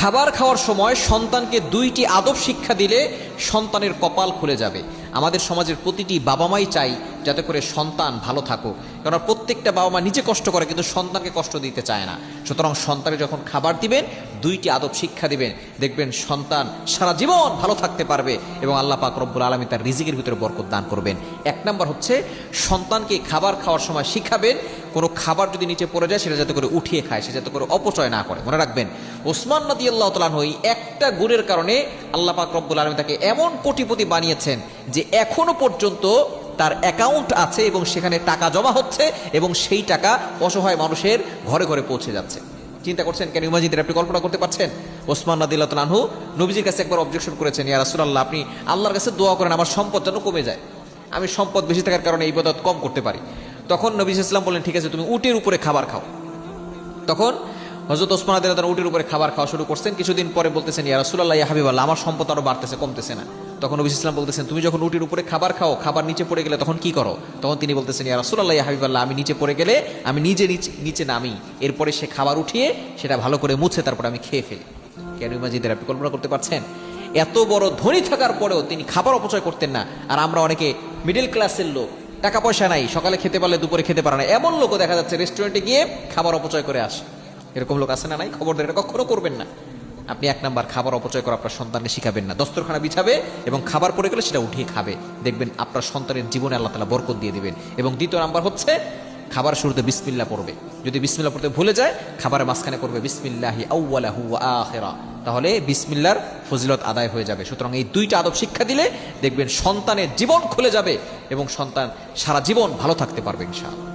খাবার খাওয়ার সময় সন্তানকে দুইটি আদব শিক্ষা দিলে সন্তানের কপাল খুলে যাবে। আমাদের সমাজের প্রতিটি বাবা মাই চাই যাতে করে সন্তান ভালো থাকুক, কারণ প্রত্যেকটা বাবা মা নিজে কষ্ট করে কিন্তু সন্তানকে কষ্ট দিতে চায় না। সুতরাং সন্তানের যখন খাবার দিবেন দুইটি আদব শিক্ষা দিবেন, দেখবেন সন্তান সারা জীবন ভালো থাকতে পারবে এবং আল্লাহ পাক রব্বুল আলামিন তার রিজিকের ভিতরে বরকত দান করবেন। এক নম্বর হচ্ছে সন্তানকে খাবার খাওয়ার সময় শিখাবেন কোনো খাবার যদি নিচে পড়ে যায় সেটা যাতে করে উঠিয়ে খায়, সে যাতে করে অপচয় না করে। মনে রাখবেন ওসমান রাদিয়াল্লাহু তাআলা আনহু একটা গুণের কারণে আল্লাহ পাক রব্বুল আলামিন তাকে এমন কোটিপতি বানিয়েছেন যে এখনো পর্যন্ত তার অ্যাকাউন্ট আছে এবং সেখানে টাকা জমা হচ্ছে এবং সেই টাকা অসহায় মানুষের ঘরে ঘরে পৌঁছে যাচ্ছে। চিন্তা করছেন কেন ইমাজিনের, আপনি কল্পনা করতে পারছেন? ওসমান রাদিয়াল্লাহু তাআলা আনহু নবীজির কাছে একবার অবজেকশন করেছেন, ইয়া রাসূলুল্লাহ আপনি আল্লাহর কাছে দোয়া করেন আমার সম্পদ যেন কমে যায়, আমি সম্পদ বেশি থাকার কারণে এই ইবাদত কম করতে পারি। তখন নবী সাল্লাল্লাহু আলাইহি ওয়াসাল্লাম বললেন ঠিক আছে তুমি উটের উপরে খাবার খাও। তখন হযরত ওসমান রাদিয়াল্লাহু তাআলা উটের উপরে খাবার খাওয়া শুরু করছেন। কিছুদিন পরে বলতেছেন ইয়া রাসূলুল্লাহ ইয়া হাবিবাল্লাহ আমার সম্পদ আরো বাড়তেছে কমতেছে না। তখন নবী সাল্লাল্লাহু আলাইহি ওয়াসাল্লাম বলতেছেন তুমি যখন উটের উপরে খাবার খাও খাবার নিচে পড়ে গেলে তখন কি করো? তখন তিনি বলতেছেন ইয়া রাসূলুল্লাহ ইয়া হাবিবাল্লাহ আমি নিচে পড়ে গেলে আমি নিচে নামি, এরপরে সে খাবার উঠিয়ে সেটা ভালো করে মুছে তারপর আমি খেয়ে ফেলি। কেন ইমাজিদের, আপনি কল্পনা করতে পারছেন? এত বড় ধনী থাকার পরেও তিনি খাবার অপচয় করতেন না। আর আমরা অনেকে মিডল ক্লাসের লোক, টাকা পয়সা নাই, সকালে খেতে পারলে দুপুরে খেতে পারে না, এমন লোকও দেখা যাচ্ছে রেস্টুরেন্টে গিয়ে খাবার অপচয় করে আসে। এরকম লোক আছে না? নাই? খবরদার এটা কখনো করবেন না। আপনি এক নাম্বার খাবার অপচয় করে আপনার সন্তানকে শিখাবেন না। দস্তরখানা বিছাবে এবং খাবার পড়ে গেলে সেটা উঠিয়ে খাবে, দেখবেন আপনার সন্তানের জীবনে আল্লাহ তাআলা বরকত দিয়ে দিবেন। এবং দ্বিতীয় নাম্বার হচ্ছে খাবার শুরুতে বিসমিল্লাহ পড়বে। যদি বিসমিল্লাহ পড়তে ভুলে যায় খাবারের মাঝখানে পড়বে বিসমিল্লাহি আউওয়ালাহু ওয়া আখিরা, তাহলে বিসমিল্লাহর ফজিলত আদায় হয়ে যাবে। সুতরাং এই দুইটা আদব শিক্ষা দিলে দেখবেন সন্তানের জীবন খুলে যাবে এবং সন্তান সারা জীবন ভালো থাকতে পারবে ইনশাআল্লাহ।